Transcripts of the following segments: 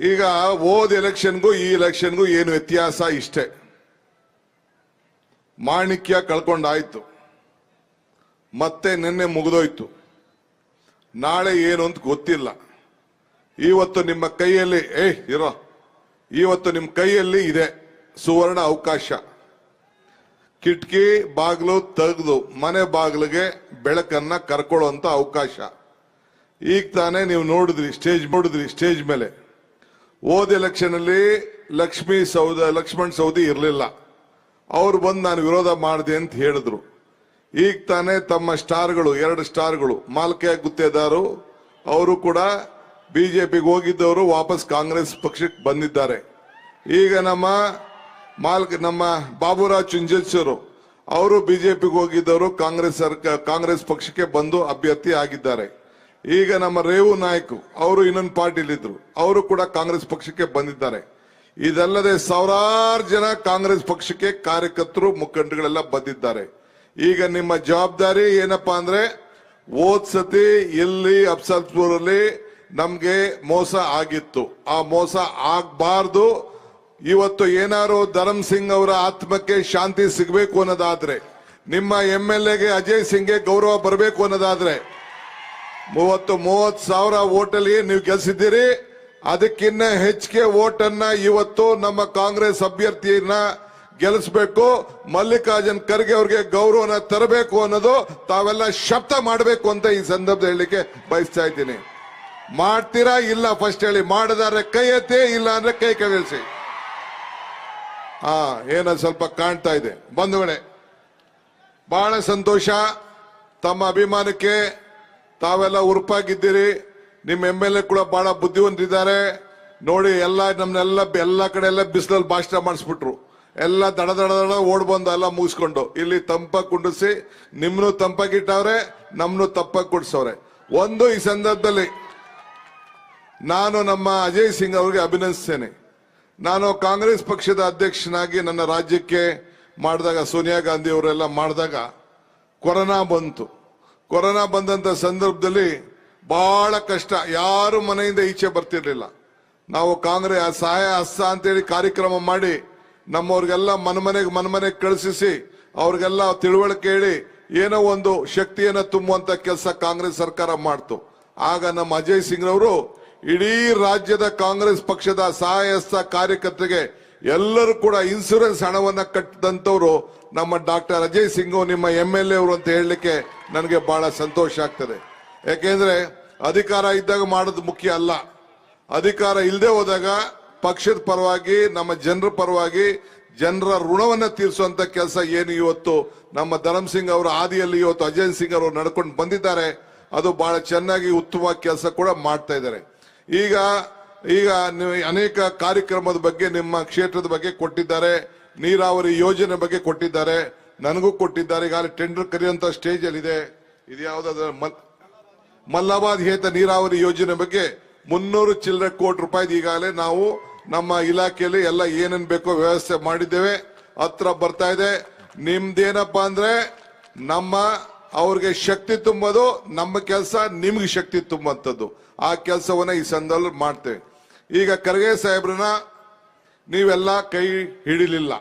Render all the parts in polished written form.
ಈಗ ಹೋದ ಎಲೆಕ್ಷನ್ಗೂ ಈ ಎಲೆಕ್ಷನ್ಗೂ ಏನು ವ್ಯತ್ಯಾಸ ಇಷ್ಟೇ. ಮಾಣಿಕ್ಯ ಕಳ್ಕೊಂಡಾಯ್ತು, ಮತ್ತೆ ನಿನ್ನೆ ಮುಗಿದೋಯ್ತು. ನಾಳೆ ಏನು ಅಂತ ಗೊತ್ತಿಲ್ಲ. ಇವತ್ತು ನಿಮ್ಮ ಕೈಯಲ್ಲಿ ಇವತ್ತು ನಿಮ್ಮ ಕೈಯಲ್ಲಿ ಇದೆ ಸುವರ್ಣ ಅವಕಾಶ. ಕಿಟಕಿ ಬಾಗಿಲು ತೆಗೆದು ಮನೆ ಬಾಗಿಲಿಗೆ ಬೆಳಕನ್ನ ಕರ್ಕೊಳ್ಳುವಂತ ಅವಕಾಶ. ಈಗ ತಾನೇ ನೀವು ನೋಡಿದ್ರಿ ಸ್ಟೇಜ್ ಮೇಲೆ. ಹೋದ ಎಲೆಕ್ಷನ್ ಅಲ್ಲಿ ಲಕ್ಷ್ಮಣ್ ಸವದಿ ಇರಲಿಲ್ಲ. ಅವ್ರು ಬಂದು ನಾನು ವಿರೋಧ ಮಾಡಿದೆ ಅಂತ ಹೇಳಿದ್ರು. ಈಗ ತಾನೇ ತಮ್ಮ ಸ್ಟಾರ್ಗಳು, 2 ಸ್ಟಾರ್ಗಳು, ಮಾಲ್ಕೆ ಗುತ್ತೇದಾರು ಅವರು ಕೂಡ ಬಿಜೆಪಿಗೆ ಹೋಗಿದ್ದವರು ವಾಪಸ್ ಕಾಂಗ್ರೆಸ್ ಪಕ್ಷಕ್ಕೆ ಬಂದಿದ್ದಾರೆ. ಈಗ ನಮ್ಮ ಬಾಬುರಾವ್ ಚುಂಚೂರು ಅವರು ಬಿಜೆಪಿಗೆ ಹೋಗಿದ್ದವರು ಕಾಂಗ್ರೆಸ್ ಪಕ್ಷಕ್ಕೆ ಬಂದು ಅಭ್ಯರ್ಥಿ ಆಗಿದ್ದಾರೆ. ಈಗ ನಮ್ಮ ರೇವು ನಾಯ್ಕ್ ಅವರು ಇನ್ನೊಂದು ಪಾರ್ಟಿಲಿದ್ರು, ಅವರು ಕೂಡ ಕಾಂಗ್ರೆಸ್ ಪಕ್ಷಕ್ಕೆ ಬಂದಿದ್ದಾರೆ. ಇದಲ್ಲದೆ ಸಾವಿರಾರು ಜನ ಕಾಂಗ್ರೆಸ್ ಪಕ್ಷಕ್ಕೆ ಕಾರ್ಯಕರ್ತರು, ಮುಖಂಡಗಳೆಲ್ಲ ಬಂದಿದ್ದಾರೆ. ಈಗ ನಿಮ್ಮ ಜವಾಬ್ದಾರಿ ಏನಪ್ಪಾ ಅಂದ್ರೆ, ಹೋದ್ ಸತಿ ಎಲ್ಲಿ ಅಫ್ಸಲ್ಪುರಲ್ಲಿ ನಮ್ಗೆ ಮೋಸ ಆಗಿತ್ತು, ಆ ಮೋಸ ಆಗ್ಬಾರ್ದು. ಇವತ್ತು ಏನಾರು ಧರಮ್ ಸಿಂಗ್ ಅವರ ಆತ್ಮಕ್ಕೆ ಶಾಂತಿ ಸಿಗಬೇಕು ಅನ್ನೋದಾದ್ರೆ, ನಿಮ್ಮ MLAಗೆ ಅಜಯ್ ಸಿಂಗ್ಗೆ ಗೌರವ ಬರಬೇಕು ಅನ್ನೋದಾದ್ರೆ, 30,000 ಓಟಲ್ಲಿ ನೀವು ಗೆಲ್ಸಿದ್ದೀರಿ. ಅದಕ್ಕಿನ್ನ ಹೆಚ್ಚಿಗೆ ಓಟನ್ನ ಇವತ್ತು ನಮ್ಮ ಕಾಂಗ್ರೆಸ್ ಅಭ್ಯರ್ಥಿಯನ್ನ ಗೆಲ್ಲಿಸಬೇಕು. ಮಲ್ಲಿಕಾರ್ಜುನ್ ಖರ್ಗೆ ಅವ್ರಿಗೆ ಗೌರವನ ತರಬೇಕು ಅನ್ನೋದು ತಾವೆಲ್ಲ ಶಬ್ದ ಮಾಡಬೇಕು ಅಂತ ಈ ಸಂದರ್ಭದಲ್ಲಿ ಹೇಳಲಿಕ್ಕೆ ಬಯಸ್ತಾ ಇದ್ದೀನಿ. ಮಾಡ್ತೀರಾ ಇಲ್ಲ ಫಸ್ಟ್ ಹೇಳಿ. ಮಾಡದಾರೆ ಕೈ ಎತ್ತಿ, ಇಲ್ಲ ಅಂದ್ರೆ ಕೈ ಕೆಳಗಿಳಿಸಿ. ಏನೋ ಸ್ವಲ್ಪ ಕಾಣ್ತಾ ಇದೆ ಬಂಧುಗಳೇ. ಬಹಳ ಸಂತೋಷ. ತಮ್ಮ ಅಭಿಮಾನಕ್ಕೆ ತಾವೆಲ್ಲ ಉರುಪಾಗಿದ್ದೀರಿ. ನಿಮ್ಮ MLA ಕೂಡ ಬಹಳ ಬುದ್ಧಿವಂತಿದ್ದಾರೆ ನೋಡಿ. ಎಲ್ಲ ಕಡೆ ಎಲ್ಲ ಬಿಸಿಲಲ್ಲಿ ಭಾಷಣ ಮಾಡಿಸ್ಬಿಟ್ರು. ಎಲ್ಲ ದಡ ಓಡ್ ಬಂದು ಎಲ್ಲ ಮುಗಿಸ್ಕೊಂಡು ಇಲ್ಲಿ ತಂಪಾಗಿ ಕುಂಡಿಸಿ, ನಿಮ್ನು ತಂಪಾಗಿಟ್ಟವ್ರೆ, ನಮ್ನು ತಪ್ಪಾಗಿ ಕುಡಿಸವ್ರೆ. ಈ ಸಂದರ್ಭದಲ್ಲಿ ನಾನು ನಮ್ಮ ಅಜಯ್ ಸಿಂಗ್ ಅವರಿಗೆ ಅಭಿನಂದಿಸ್ತೇನೆ. ನಾನು ಕಾಂಗ್ರೆಸ್ ಪಕ್ಷದ ಅಧ್ಯಕ್ಷನಾಗಿ ನನ್ನ ರಾಜ್ಯಕ್ಕೆ ಮಾಡಿದಾಗ, ಸೋನಿಯಾ ಗಾಂಧಿ ಅವರೆಲ್ಲ ಮಾಡಿದಾಗ ಕೊರೋನಾ ಬಂತು. ಕೊರೋನಾ ಬಂದಂತ ಸಂದರ್ಭದಲ್ಲಿ ಬಹಳ ಕಷ್ಟ, ಯಾರು ಮನೆಯಿಂದ ಈಚೆ ಬರ್ತಿರ್ಲಿಲ್ಲ. ನಾವು ಕಾಂಗ್ರೆಸ್ ಸಹಾಯ ಹಸ್ತ ಅಂತೇಳಿ ಕಾರ್ಯಕ್ರಮ ಮಾಡಿ ನಮ್ಮವ್ರಿಗೆಲ್ಲ ಮನೆಗೆ ಕಳಿಸಿ ಅವ್ರಿಗೆಲ್ಲ ತಿಳುವಳಿಕೆ ಹೇಳಿ ಏನೋ ಒಂದು ಶಕ್ತಿಯನ್ನ ತುಂಬುವಂತ ಕೆಲಸ ಕಾಂಗ್ರೆಸ್ ಸರ್ಕಾರ ಮಾಡ್ತು. ಆಗ ನಮ್ಮ ಅಜಯ್ ಸಿಂಗ್ ಅವರು ಇಡೀ ರಾಜ್ಯದ ಕಾಂಗ್ರೆಸ್ ಪಕ್ಷದ ಸಹಾಯ ಹಸ್ತ ಕಾರ್ಯಕರ್ತರಿಗೆ ಎಲ್ಲರೂ ಕೂಡ ಇನ್ಸೂರೆನ್ಸ್ ಹಣವನ್ನ ಕಟ್ಟಿದಂತವ್ರು ನಮ್ಮ ಡಾಕ್ಟರ್ ಅಜಯ್ ಸಿಂಗ್, ನಿಮ್ಮ MLA ಅವರು ಅಂತ ಹೇಳಲಿಕ್ಕೆ ನನಗೆ ಬಹಳ ಸಂತೋಷ ಆಗ್ತದೆ. ಯಾಕೆಂದ್ರೆ ಅಧಿಕಾರ ಇದ್ದಾಗ ಮಾಡೋದು ಮುಖ್ಯ ಅಲ್ಲ, ಅಧಿಕಾರ ಇಲ್ಲದೆ ಹೋದಾಗ ಪಕ್ಷದ ಪರವಾಗಿ, ನಮ್ಮ ಜನರ ಪರವಾಗಿ ಜನರ ಋಣವನ್ನ ತೀರಿಸುವಂತ ಕೆಲಸ ಏನು ಇವತ್ತು ನಮ್ಮ ಧರಮ್ ಸಿಂಗ್ ಅವರ ಹಾದಿಯಲ್ಲಿ ಇವತ್ತು ಅಜಯ್ ಸಿಂಗ್ ಅವರು ನಡ್ಕೊಂಡು ಬಂದಿದ್ದಾರೆ. ಅದು ಬಹಳ ಚೆನ್ನಾಗಿ ಉತ್ತಮ ಕೆಲಸ ಕೂಡ ಮಾಡ್ತಾ ಇದ್ದಾರೆ. ಈಗ ಅನೇಕ ಕಾರ್ಯಕ್ರಮದ ಬಗ್ಗೆ ನಿಮ್ಮ ಕ್ಷೇತ್ರದ ಬಗ್ಗೆ ಕೊಟ್ಟಿದ್ದಾರೆ. ನೀರಾವರಿ ಯೋಜನೆ ಬಗ್ಗೆ ಕೊಟ್ಟಿದ್ದಾರೆ, ನನಗೂ ಕೊಟ್ಟಿದ್ದಾರೆ. ಈಗಾಗಲೇ ಟೆಂಡರ್ ಕರೆಯುವಂತ ಸ್ಟೇಜ್ ಅಲ್ಲಿ ಇದೆ. ಇದು ಯಾವ್ದಾದ್ರು ಮಲ್ಲಾಬಾದ್ ಹೇತ ನೀರಾವರಿ ಯೋಜನೆ ಬಗ್ಗೆ 300 ಚಿಲ್ಲರೆ ಕೋಟಿ ರೂಪಾಯಿ ಈಗಾಗಲೇ ನಾವು ನಮ್ಮ ಇಲಾಖೆಯಲ್ಲಿ ಎಲ್ಲ ಏನೇನ್ ಬೇಕೋ ವ್ಯವಸ್ಥೆ ಮಾಡಿದ್ದೇವೆ. ಹತ್ರ ಬರ್ತಾ ಇದೆ. ನಿಮ್ದೇನಪ್ಪಾ ಅಂದ್ರೆ ಅವ್ರಿಗೆ ಶಕ್ತಿ ತುಂಬೋದು, ನಮ್ಮ ಕೆಲಸ ನಿಮ್ಗೆ ಶಕ್ತಿ ತುಂಬುವಂಥದ್ದು. ಆ ಕೆಲಸವನ್ನ ಈ ಸಂದರ್ಭದಲ್ಲಿ ಮಾಡ್ತೇವೆ. ಈಗ ಖರ್ಗೆ ಸಾಹೇಬ್ರನ್ನ ನೀವೆಲ್ಲ ಕೈ ಹಿಡಿಲಿಲ್ಲ.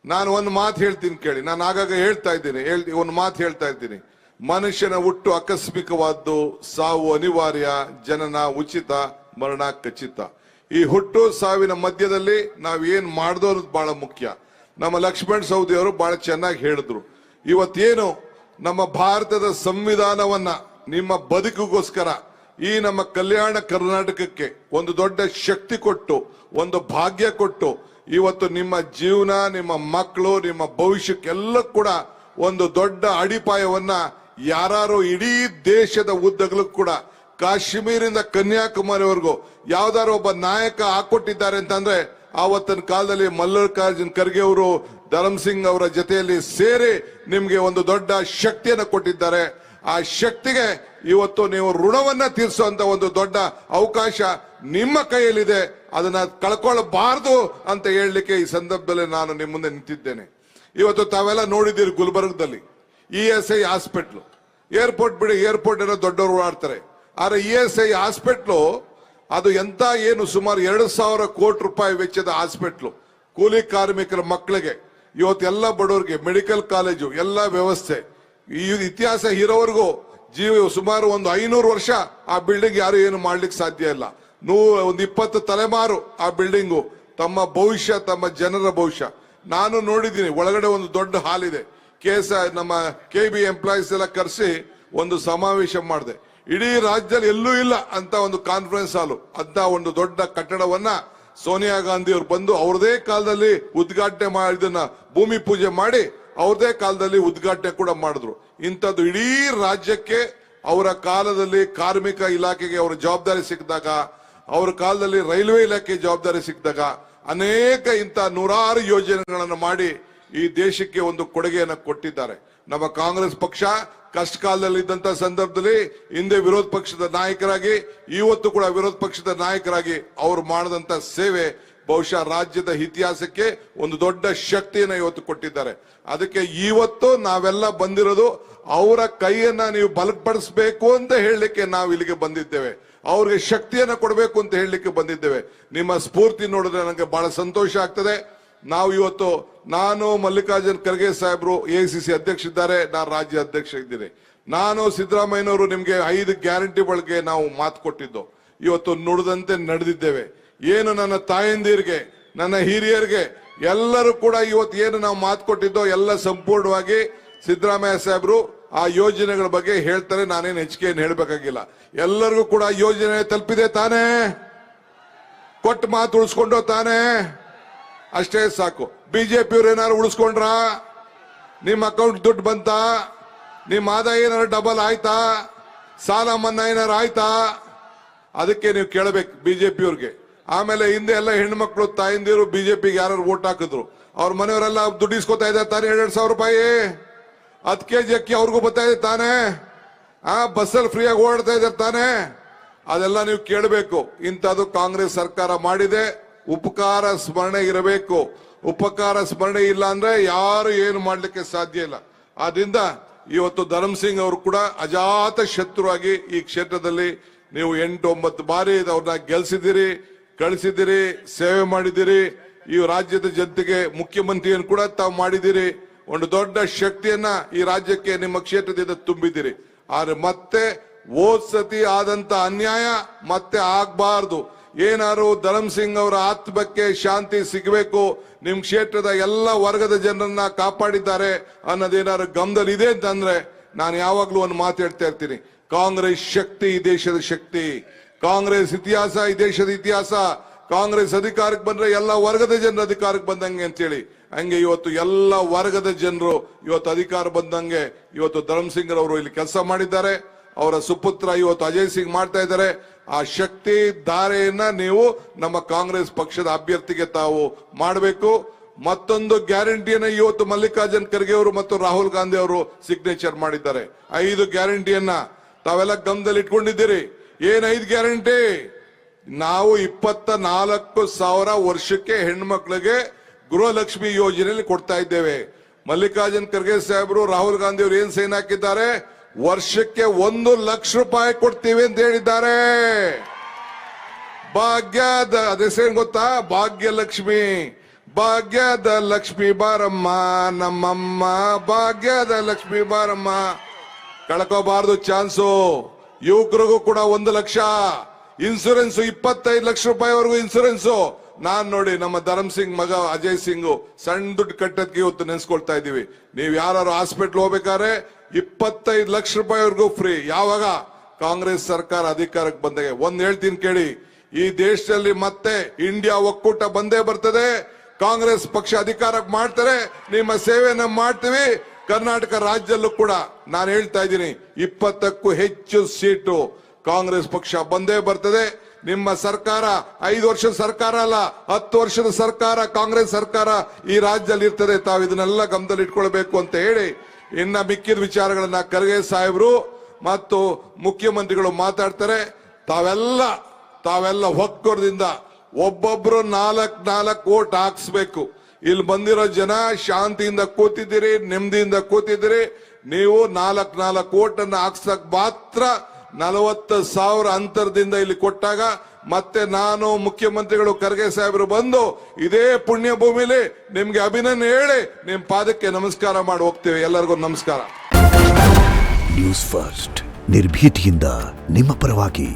ನಾನು ಒಂದು ಮಾತು ಹೇಳ್ತೀನಿ ಕೇಳಿ. ನಾನು ಆಗಾಗ ಹೇಳ್ತಾ ಇದ್ದೀನಿ, ಒಂದು ಮಾತು ಹೇಳ್ತಾ ಇದ್ದೀನಿ. ಮನುಷ್ಯನ ಹುಟ್ಟು ಆಕಸ್ಮಿಕವಾದ್ದು, ಸಾವು ಅನಿವಾರ್ಯ, ಜನನ ಉಚಿತ, ಮರಣ ಖಚಿತ. ಈ ಹುಟ್ಟು ಸಾವಿನ ಮಧ್ಯದಲ್ಲಿ ನಾವೇನ್ ಮಾಡ್ದೋ ಅನ್ನೋದು ಬಹಳ ಮುಖ್ಯ. ನಮ್ಮ ಲಕ್ಷ್ಮಣ್ ಸವದಿ ಅವರು ಬಹಳ ಚೆನ್ನಾಗಿ ಹೇಳಿದ್ರು. ಇವತ್ತೇನು ನಮ್ಮ ಭಾರತದ ಸಂವಿಧಾನವನ್ನ ನಿಮ್ಮ ಬದುಕಿಗೋಸ್ಕರ ಈ ನಮ್ಮ ಕಲ್ಯಾಣ ಕರ್ನಾಟಕಕ್ಕೆ ಒಂದು ದೊಡ್ಡ ಶಕ್ತಿ ಕೊಟ್ಟು, ಒಂದು ಭಾಗ್ಯ ಕೊಟ್ಟು, ಇವತ್ತು ನಿಮ್ಮ ಜೀವನ, ನಿಮ್ಮ ಮಕ್ಕಳು, ನಿಮ್ಮ ಭವಿಷ್ಯಕ್ಕೆಲ್ಲ ಕೂಡ ಒಂದು ದೊಡ್ಡ ಅಡಿಪಾಯವನ್ನ ಯಾರು ಇಡೀ ದೇಶದ ಉದ್ದಗಲೂ ಕೂಡ ಕಾಶ್ಮೀರಿಂದ ಕನ್ಯಾಕುಮಾರಿವರೆಗೂ ಯಾವ್ದಾರು ಒಬ್ಬ ನಾಯಕ ಹಾಕೊಟ್ಟಿದ್ದಾರೆ ಅಂತಂದ್ರೆ ಆವತ್ತಿನ ಕಾಲದಲ್ಲಿ ಮಲ್ಲಿಕಾರ್ಜುನ್ ಖರ್ಗೆ ಅವರು ಧರಮ್ ಸಿಂಗ್ ಅವರ ಜೊತೆಯಲ್ಲಿ ಸೇರಿ ನಿಮ್ಗೆ ಒಂದು ದೊಡ್ಡ ಶಕ್ತಿಯನ್ನು ಕೊಟ್ಟಿದ್ದಾರೆ. ಆ ಶಕ್ತಿಗೆ ಇವತ್ತು ನೀವು ಋಣವನ್ನ ತೀರಿಸುವಂತ ಒಂದು ದೊಡ್ಡ ಅವಕಾಶ ನಿಮ್ಮ ಕೈಯಲ್ಲಿದೆ. ಅದನ್ನ ಕಳ್ಕೊಳ್ಳಬಾರದು ಅಂತ ಹೇಳಲಿಕ್ಕೆ ಈ ಸಂದರ್ಭದಲ್ಲಿ ನಾನು ನಿಮ್ಮ ಮುಂದೆ ನಿಂತಿದ್ದೇನೆ. ಇವತ್ತು ತಾವೆಲ್ಲ ನೋಡಿದ್ದೀರಿ ಗುಲ್ಬರ್ಗದಲ್ಲಿ ESI ಹಾಸ್ಪಿಟ್ಲು, ಏರ್ಪೋರ್ಟ್ ಬಿಡಿ, ಏರ್ಪೋರ್ಟ್ ಏನೋ ದೊಡ್ಡವರು ಓಡಾಡ್ತಾರೆ. ಆದ್ರೆ ESI ಹಾಸ್ಪಿಟ್ಲು ಅದು ಎಂತ ಏನು ಸುಮಾರು 2,000 ಕೋಟಿ ರೂಪಾಯಿ ವೆಚ್ಚದ ಹಾಸ್ಪಿಟ್ಲು, ಕೂಲಿ ಕಾರ್ಮಿಕರ ಮಕ್ಕಳಿಗೆ, ಇವತ್ತೆಲ್ಲ ಬಡವರಿಗೆ ಮೆಡಿಕಲ್ ಕಾಲೇಜು, ಎಲ್ಲ ವ್ಯವಸ್ಥೆ. ಈ ಇತಿಹಾಸ ಇರೋವರೆಗೂ ಸುಮಾರು ಒಂದು 500 ವರ್ಷ ಆ ಬಿಲ್ಡಿಂಗ್ ಯಾರು ಏನು ಮಾಡ್ಲಿಕ್ಕೆ ಸಾಧ್ಯ ಇಲ್ಲ. ಒಂದು 20 ತಲೆಮಾರು ಆ ಬಿಲ್ಡಿಂಗು ತಮ್ಮ ಭವಿಷ್ಯ, ತಮ್ಮ ಜನರ ಭವಿಷ್ಯ. ನಾನು ನೋಡಿದ್ದೀನಿ, ಒಳಗಡೆ ಒಂದು ದೊಡ್ಡ ಹಾಲ್ ಇದೆ. ನಮ್ಮ KB ಎಂಪ್ಲಾಯೀಸ್ ಎಲ್ಲ ಕರೆಸಿ ಒಂದು ಸಮಾವೇಶ ಮಾಡಿದೆ. ಇಡೀ ರಾಜ್ಯದಲ್ಲಿ ಎಲ್ಲೂ ಇಲ್ಲ ಅಂತ ಒಂದು ಕಾನ್ಫರೆನ್ಸ್ ಹಾಲು, ಅಂತ ಒಂದು ದೊಡ್ಡ ಕಟ್ಟಡವನ್ನ ಸೋನಿಯಾ ಗಾಂಧಿ ಅವರು ಬಂದು ಅವ್ರದೇ ಕಾಲದಲ್ಲಿ ಉದ್ಘಾಟನೆ ಮಾಡಿದನ್ನ ಭೂಮಿ ಪೂಜೆ ಮಾಡಿ ಅವ್ರದೇ ಕಾಲದಲ್ಲಿ ಉದ್ಘಾಟನೆ ಕೂಡ ಮಾಡಿದ್ರು. ಇಂಥದ್ದು ಇಡೀ ರಾಜ್ಯಕ್ಕೆ ಅವರ ಕಾಲದಲ್ಲಿ ಕಾರ್ಮಿಕ ಇಲಾಖೆಗೆ ಅವರ ಜವಾಬ್ದಾರಿ ಸಿಕ್ಕಿದಾಗ, ಅವರ ಕಾಲದಲ್ಲಿ ರೈಲ್ವೆ ಇಲಾಖೆ ಜವಾಬ್ದಾರಿ ಸಿಕ್ಕಿದಾಗ ಅನೇಕ ಇಂಥ 100 ಯೋಜನೆಗಳನ್ನು ಮಾಡಿ ಈ ದೇಶಕ್ಕೆ ಒಂದು ಕೊಡುಗೆಯನ್ನು ಕೊಟ್ಟಿದ್ದಾರೆ. ನಮ್ಮ ಕಾಂಗ್ರೆಸ್ ಪಕ್ಷ ಕಷ್ಟ ಕಾಲದಲ್ಲಿ ಇದ್ದಂತ ಸಂದರ್ಭದಲ್ಲಿ ಹಿಂದೆ ವಿರೋಧ ಪಕ್ಷದ ನಾಯಕರಾಗಿ, ಇವತ್ತು ಕೂಡ ವಿರೋಧ ಪಕ್ಷದ ನಾಯಕರಾಗಿ ಅವರು ಮಾಡಿದಂತ ಸೇವೆ ಬಹುಶಃ ರಾಜ್ಯದ ಇತಿಹಾಸಕ್ಕೆ ಒಂದು ದೊಡ್ಡ ಶಕ್ತಿಯನ್ನ ಇವತ್ತು ಕೊಟ್ಟಿದ್ದಾರೆ. ಅದಕ್ಕೆ ಇವತ್ತು ನಾವೆಲ್ಲ ಬಂದಿರೋದು ಅವರ ಕೈಯನ್ನ ನೀವು ಬಲಪಡಿಸಬೇಕು ಅಂತ ಹೇಳಲಿಕ್ಕೆ ನಾವು ಇಲ್ಲಿಗೆ ಬಂದಿದ್ದೇವೆ. ಅವ್ರಿಗೆ ಶಕ್ತಿಯನ್ನ ಕೊಡಬೇಕು ಅಂತ ಹೇಳಲಿಕ್ಕೆ ಬಂದಿದ್ದೇವೆ. ನಿಮ್ಮ ಸ್ಫೂರ್ತಿ ನೋಡಿದ್ರೆ ನನಗೆ ಬಹಳ ಸಂತೋಷ ಆಗ್ತದೆ. ನಾವು ಇವತ್ತು, ನಾನು ಮಲ್ಲಿಕಾರ್ಜುನ್ ಖರ್ಗೆ ಸಾಹೇಬ್ರು AICC ಅಧ್ಯಕ್ಷ ಇದ್ದಾರೆ, ನಾನು ರಾಜ್ಯ ಅಧ್ಯಕ್ಷ ಇದ್ದೀನಿ. ನಾನು ಸಿದ್ದರಾಮಯ್ಯನವರು ನಿಮ್ಗೆ 5 ಗ್ಯಾರಂಟಿ ಬಗ್ಗೆ ನಾವು ಮಾತು ಕೊಟ್ಟಿದ್ದು, ಇವತ್ತು ನುಡಿದಂತೆ ನಡೆದಿದ್ದೇವೆ. ಏನು ನನ್ನ ತಾಯಂದಿರಿಗೆ, ನನ್ನ ಹಿರಿಯರಿಗೆ ಎಲ್ಲರೂ ಕೂಡ ಇವತ್ತು ಏನು ನಾವು ಮಾತು ಕೊಟ್ಟಿದ್ದೋ ಎಲ್ಲ ಸಂಪೂರ್ಣವಾಗಿ ಸಿದ್ದರಾಮಯ್ಯ ಸಾಹೇಬ್ರು ಆ ಯೋಜನೆಗಳ ಬಗ್ಗೆ ಹೇಳ್ತಾರೆ. ನಾನೇನು ಹೆಚ್ಚಿಗೆ ಏನು ಹೇಳ್ಬೇಕಾಗಿಲ್ಲ. ಎಲ್ಲರಿಗೂ ಕೂಡ ಯೋಜನೆ ತಲುಪಿದೆ ತಾನೇ, ಕೊಟ್ಟು ಮಾತು ಉಳಿಸ್ಕೊಂಡು ತಾನೇ, ಅಷ್ಟೇ ಸಾಕು. ಬಿಜೆಪಿಯವ್ರು ಏನಾದ್ರು ಉಳಿಸ್ಕೊಂಡ್ರ? ನಿಮ್ಮ ಅಕೌಂಟ್ ದುಡ್ಡು ಬಂತ? ನಿಮ್ಮ ಆದಾಯ ಏನಾದ್ರು ಡಬಲ್ ಆಯ್ತಾ? ಸಾಲ ಮನ್ನಾ ಏನಾರು ಆಯ್ತಾ? ಅದಕ್ಕೆ ನೀವು ಕೇಳಬೇಕು ಬಿಜೆಪಿಯವ್ರಿಗೆ. ಆಮೇಲೆ ಹಿಂದೆ ಎಲ್ಲ ಹೆಣ್ಮಕ್ಳು ತಾಯಿಂದಿರು ಬಿಜೆಪಿಗೆ ಯಾರು ವೋಟ್ ಹಾಕಿದ್ರು, ಅವ್ರ ಮನೆಯವರೆಲ್ಲ ದುಡ್ಡು ಇಸ್ಕೊತಾ ಇದ್ದಾರೆ ತಾನೇ, 2,000 ರೂಪಾಯಿ 10 kg ಅಕ್ಕಿ ಅವ್ರಿಗೂ ಬರ್ತಾ ಇದೆ ತಾನೇ, ಬಸ್ಸಲ್ಲಿ ಫ್ರೀಯಾಗಿ ಓಡಾಡ್ತಾ ಇದ್ದಾರೆ ತಾನೇ. ಅದೆಲ್ಲ ನೀವು ಕೇಳಬೇಕು. ಇಂಥದ್ದು ಕಾಂಗ್ರೆಸ್ ಸರ್ಕಾರ ಮಾಡಿದೆ. ಉಪಕಾರ ಸ್ಮರಣೆ ಇರಬೇಕು. ಉಪಕಾರ ಸ್ಮರಣೆ ಇಲ್ಲ ಅಂದ್ರೆ ಯಾರು ಏನು ಮಾಡ್ಲಿಕ್ಕೆ ಸಾಧ್ಯ ಇಲ್ಲ. ಆದ್ರಿಂದ ಇವತ್ತು ಧರ್ಮ್ ಸಿಂಗ್ ಅವರು ಕೂಡ ಅಜಾತ ಶತ್ರುವಾಗಿ ಈ ಕ್ಷೇತ್ರದಲ್ಲಿ ನೀವು 8-9 ಬಾರಿ ಅವ್ರನ್ನ ಗೆಲ್ಸಿದಿರಿ, ಕಳಿಸಿದಿರಿ, ಸೇವೆ ಮಾಡಿದಿರಿ. ಈ ರಾಜ್ಯದ ಜನತೆಗೆ ಮುಖ್ಯಮಂತ್ರಿಯನ್ನು ಕೂಡ ತಾವು ಮಾಡಿದಿರಿ. ಒಂದು ದೊಡ್ಡ ಶಕ್ತಿಯನ್ನ ಈ ರಾಜ್ಯಕ್ಕೆ ನಿಮ್ಮ ಕ್ಷೇತ್ರದಿಂದ ತುಂಬಿದಿರಿ. ಆದ್ರೆ ಮತ್ತೆ ಹೋದ್ ಸತಿ ಆದಂತ ಅನ್ಯಾಯ ಮತ್ತೆ ಆಗ್ಬಾರ್ದು. ಏನಾದ್ರು ಧರ್ಮ್ ಸಿಂಗ್ ಅವರ ಆತ್ಮಕ್ಕೆ ಶಾಂತಿ ಸಿಗಬೇಕು, ನಿಮ್ ಕ್ಷೇತ್ರದ ಎಲ್ಲ ವರ್ಗದ ಜನರನ್ನ ಕಾಪಾಡಿದ್ದಾರೆ ಅನ್ನೋದೇನಾದ್ರು ಗಮನದಲ್ಲಿ ಇದೆ ಅಂತಂದ್ರೆ ನಾನು ಯಾವಾಗ್ಲೂ ಒಂದು ಮಾತು ಹೇಳ್ತಾ ಇರ್ತೀನಿ, ಕಾಂಗ್ರೆಸ್ ಶಕ್ತಿ ಈ ದೇಶದ ಶಕ್ತಿ, ಕಾಂಗ್ರೆಸ್ ಇತಿಹಾಸ ಈ ದೇಶದ ಇತಿಹಾಸ. ಕಾಂಗ್ರೆಸ್ ಅಧಿಕಾರಕ್ಕೆ ಬಂದ್ರೆ ಎಲ್ಲ ವರ್ಗದ ಜನರ ಅಧಿಕಾರಕ್ಕೆ ಬಂದಂಗೆ ಅಂತೇಳಿ, ಹಂಗೆ ಇವತ್ತು ಎಲ್ಲ ವರ್ಗದ ಜನರು ಇವತ್ತು ಅಧಿಕಾರ ಬಂದಂಗೆ ಇವತ್ತು ಧರ್ಮ್ ಸಿಂಗ್ ಅವರು ಇಲ್ಲಿ ಕೆಲಸ ಮಾಡಿದ್ದಾರೆ. ಅವರ ಸುಪುತ್ರ ಇವತ್ತು ಅಜಯ್ ಸಿಂಗ್ ಮಾಡ್ತಾ ಇದ್ದಾರೆ. ಆ ಶಕ್ತಿ ಧಾರೆಯನ್ನ ನೀವು ನಮ್ಮ ಕಾಂಗ್ರೆಸ್ ಪಕ್ಷದ ಅಭ್ಯರ್ಥಿಗೆ ತಾವು ಮಾಡಬೇಕು. ಮತ್ತೊಂದು ಗ್ಯಾರಂಟಿಯನ್ನ ಇವತ್ತು ಮಲ್ಲಿಕಾರ್ಜುನ್ ಖರ್ಗೆ ಅವರು ಮತ್ತು ರಾಹುಲ್ ಗಾಂಧಿ ಅವರು ಸಿಗ್ನೇಚರ್ ಮಾಡಿದ್ದಾರೆ. 5 ಗ್ಯಾರಂಟಿಯನ್ನ ತಾವೆಲ್ಲ ಗಮನದಲ್ಲಿ ಇಟ್ಕೊಂಡಿದ್ದೀರಿ. ಏನ್ 5 ಗ್ಯಾರಂಟಿ? ನಾವು 24,000 ವರ್ಷಕ್ಕೆ ಹೆಣ್ಮಕ್ಳಿಗೆ ಗೃಹಲಕ್ಷ್ಮಿ ಯೋಜನೆಯಲ್ಲಿ ಕೊಡ್ತಾ ಇದ್ದೇವೆ. ಮಲ್ಲಿಕಾರ್ಜುನ್ ಖರ್ಗೆ ಸಾಹೇಬರು, ರಾಹುಲ್ ಗಾಂಧಿ ಅವರು ಏನ್ ಸೈನ್ ಹಾಕಿದ್ದಾರೆ, ವರ್ಷಕ್ಕೆ 1 ಲಕ್ಷ ರೂಪಾಯಿ ಕೊಡ್ತೀವಿ ಅಂತ ಹೇಳಿದ್ದಾರೆ. ಭಾಗ್ಯದ ಅದೆಸೇನ್ ಗೊತ್ತಾ? ಭಾಗ್ಯಲಕ್ಷ್ಮಿ, ಭಾಗ್ಯದ ಲಕ್ಷ್ಮಿ ಬಾರಮ್ಮ ನಮ್ಮಮ್ಮ, ಭಾಗ್ಯದ ಲಕ್ಷ್ಮಿ ಬಾರಮ್ಮ. ಕಳ್ಕೋಬಾರ್ದು ಚಾನ್ಸು. ಯುವಕರಿಗೂ ಕೂಡ 1 ಲಕ್ಷ ಇನ್ಸೂರೆನ್ಸ್, 25 ಲಕ್ಷ ರೂಪಾಯಿವರೆಗೂ ಇನ್ಸೂರೆನ್ಸ್. ನಾನ್ ನೋಡಿ ನಮ್ಮ ಧರ್ಮ್ ಸಿಂಗ್ ಮಗ ಅಜಯ್ ಸಿಂಗ್ ಸಣ್ಣ ದುಡ್ಡು ಕಟ್ಟೋದಕ್ಕೆ ಇವತ್ತು ನೆನ್ಸ್ಕೊಳ್ತಾ ಇದೀವಿ. ನೀವ್ ಯಾರು ಹಾಸ್ಪಿಟ್ಲ್ ಹೋಗ್ಬೇಕಾದ್ರೆ 25 ಲಕ್ಷ ರೂಪಾಯಿವರೆಗೂ ಫ್ರೀ. ಯಾವಾಗ? ಕಾಂಗ್ರೆಸ್ ಸರ್ಕಾರ ಅಧಿಕಾರಕ್ಕೆ ಬಂದಾಗ. ಒಂದ್ ಹೇಳ್ತೀನಿ ಕೇಳಿ, ಈ ದೇಶದಲ್ಲಿ ಮತ್ತೆ ಇಂಡಿಯಾ ಒಕ್ಕೂಟ ಬಂದೇ ಬರ್ತದೆ. ಕಾಂಗ್ರೆಸ್ ಪಕ್ಷ ಅಧಿಕಾರಕ್ಕೆ ಮಾಡ್ತಾರೆ, ನಿಮ್ಮ ಸೇವೆಯನ್ನ ಮಾಡ್ತೀವಿ. ಕರ್ನಾಟಕ ರಾಜ್ಯದಲ್ಲೂ ಕೂಡ ನಾನು ಹೇಳ್ತಾ ಇದ್ದೀನಿ, 20ಕ್ಕೂ ಹೆಚ್ಚು ಸೀಟು ಕಾಂಗ್ರೆಸ್ ಪಕ್ಷ ಬಂದೇ ಬರ್ತದೆ. ನಿಮ್ಮ ಸರ್ಕಾರ 5 ವರ್ಷದ ಸರ್ಕಾರ ಅಲ್ಲ, 10 ವರ್ಷದ ಸರ್ಕಾರ, ಕಾಂಗ್ರೆಸ್ ಸರ್ಕಾರ ಈ ರಾಜ್ಯದಲ್ಲಿ ಇರ್ತದೆ. ತಾವು ಇದನ್ನೆಲ್ಲ ಗಮನದಲ್ಲಿ ಇಟ್ಕೊಳ್ಬೇಕು ಅಂತ ಹೇಳಿ, ಇನ್ನ ಮಿಕ್ಕಿದ ವಿಚಾರಗಳನ್ನ ಖರ್ಗೆ ಸಾಹೇಬ್ರು ಮತ್ತು ಮುಖ್ಯಮಂತ್ರಿಗಳು ಮಾತಾಡ್ತಾರೆ. ತಾವೆಲ್ಲ ಒಕ್ಕೂಟದಿಂದ ಒಬ್ಬೊಬ್ರು 4 ಓಟ್ ಹಾಕ್ಸ್ಬೇಕು. ಇಲ್ಲಿ ಬಂದಿರೋ ಜನ ಶಾಂತಿಯಿಂದ ಕೂತಿದ್ದೀರಿ, ನೆಮ್ಮದಿಯಿಂದ ಕೂತಿದ್ದೀರಿ. ನೀವು 4 ಓಟ್ ಅನ್ನ ಹಾಕ್ಸಕ್ ಮಾತ್ರ 40,000 ಅಂತರದಿಂದ ಇಲ್ಲಿ ಕೊಟ್ಟಾಗ ಮತ್ತೆ ನಾನು ಮುಖ್ಯಮಂತ್ರಿಗಳು ಖರ್ಗೆ ಸಾಹೇಬರು ಬಂದು ಇದೇ ಪುಣ್ಯ ಭೂಮಿಲಿ ನಿಮ್ಗೆ ಅಭಿನಂದನೆ ಹೇಳಿ ನಿಮ್ ಪಾದಕ್ಕೆ ನಮಸ್ಕಾರ ಮಾಡಿ ಹೋಗ್ತೀವಿ. ಎಲ್ಲರಿಗೂ ನಮಸ್ಕಾರ. ನ್ಯೂಸ್ ಫಸ್ಟ್ ನಿರ್ಭೀತಿಯಿಂದ ನಿಮ್ಮ ಪರವಾಗಿ.